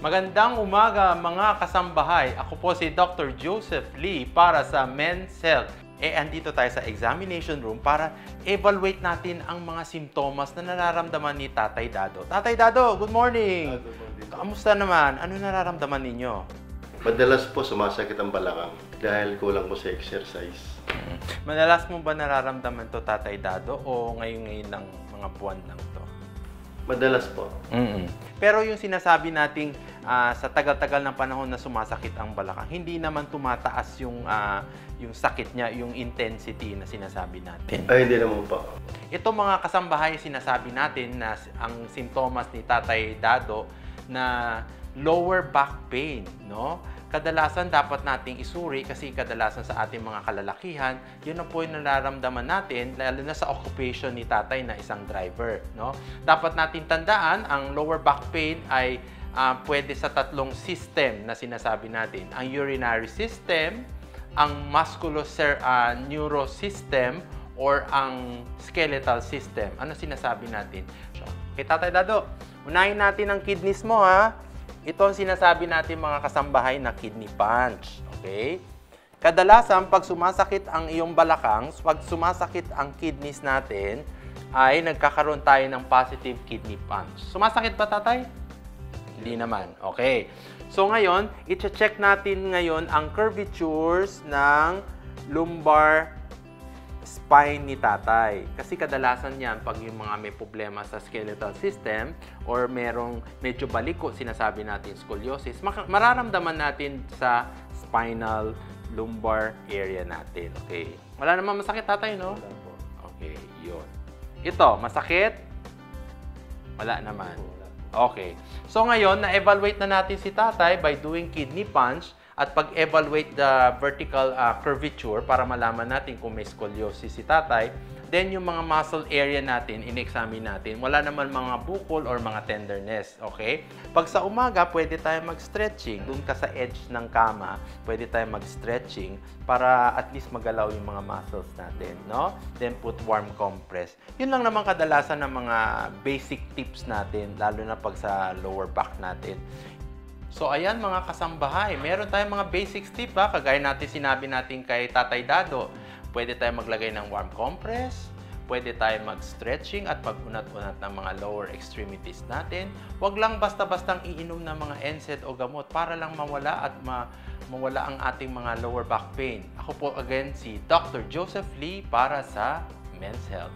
Magandang umaga mga kasambahay. Ako po si Dr. Joseph Lee para sa Men's Health. Andito tayo sa examination room para evaluate natin ang mga simptomas na nararamdaman ni Tatay Dado. Tatay Dado, good morning! Good morning. Kamusta naman? Ano nararamdaman ninyo? Madalas po sumasakit ang balakang dahil kulang po sa exercise. Madalas mo ba nararamdaman to, Tatay Dado, o ngayon ng mga buwan lang to? Madalas po. Pero yung sinasabi nating sa tagal-tagal ng panahon na sumasakit ang balakang, hindi naman tumataas yung sakit niya, yung intensity na sinasabi natin. Ay, hindi naman po. Ito mga kasambahay, sinasabi natin na ang simptomas ni Tatay Dado na lower back pain, no? Kadalasan dapat nating isuri kasi kadalasan sa ating mga kalalakihan, yun na po yung nararamdaman natin, lalo na sa occupation ni tatay na isang driver, no? Dapat natin tandaan, ang lower back pain ay pwede sa tatlong system na sinasabi natin. Ang urinary system, ang musculoneurosystem, or ang skeletal system. Ano sinasabi natin? Okay, Tatay Dado, unahin natin ang kidneys mo, ha? Ito ang sinasabi natin mga kasambahay na kidney punch. Okay? Kadalasan, pag sumasakit ang iyong balakang, pag sumasakit ang kidneys natin, ay nagkakaroon tayo ng positive kidney punch. Sumasakit ba, tatay? Hindi naman. Okay. So ngayon, i-check natin ngayon ang curvatures ng lumbar spine ni tatay. Kasi kadalasan yan, pag yung mga may problema sa skeletal system or merong medyo baliko, sinasabi natin scoliosis, mararamdaman natin sa spinal lumbar area natin. Okay. Wala naman masakit, tatay, no? Wala po. Okay, yun. Ito, masakit? Wala naman. Okay. So ngayon, na-evaluate na natin si tatay by doing kidney punch at pag-evaluate the vertical curvature para malaman natin kung may scoliosis si tatay. Then, yung mga muscle area natin, in-examine natin. Wala naman mga bukol or mga tenderness. Okay? Pag sa umaga, pwede tayo mag-stretching. Doon ka sa edge ng kama, pwede tayo mag-stretching para at least magalaw yung mga muscles natin. No? Then, put warm compress. Yun lang naman kadalasan ng mga basic tips natin, lalo na pag sa lower back natin. So, ayan mga kasambahay, meron tayong mga basic tips, kagaya natin sinabi natin kay Tatay Dado. Pwede tayo maglagay ng warm compress, pwede tayo mag-stretching at pag-unat-unat ng mga lower extremities natin. Huwag lang basta-bastang iinom ng mga NSAID o gamot para lang mawala at mawala ang ating mga lower back pain. Ako po again si Dr. Joseph Lee para sa Men's Health.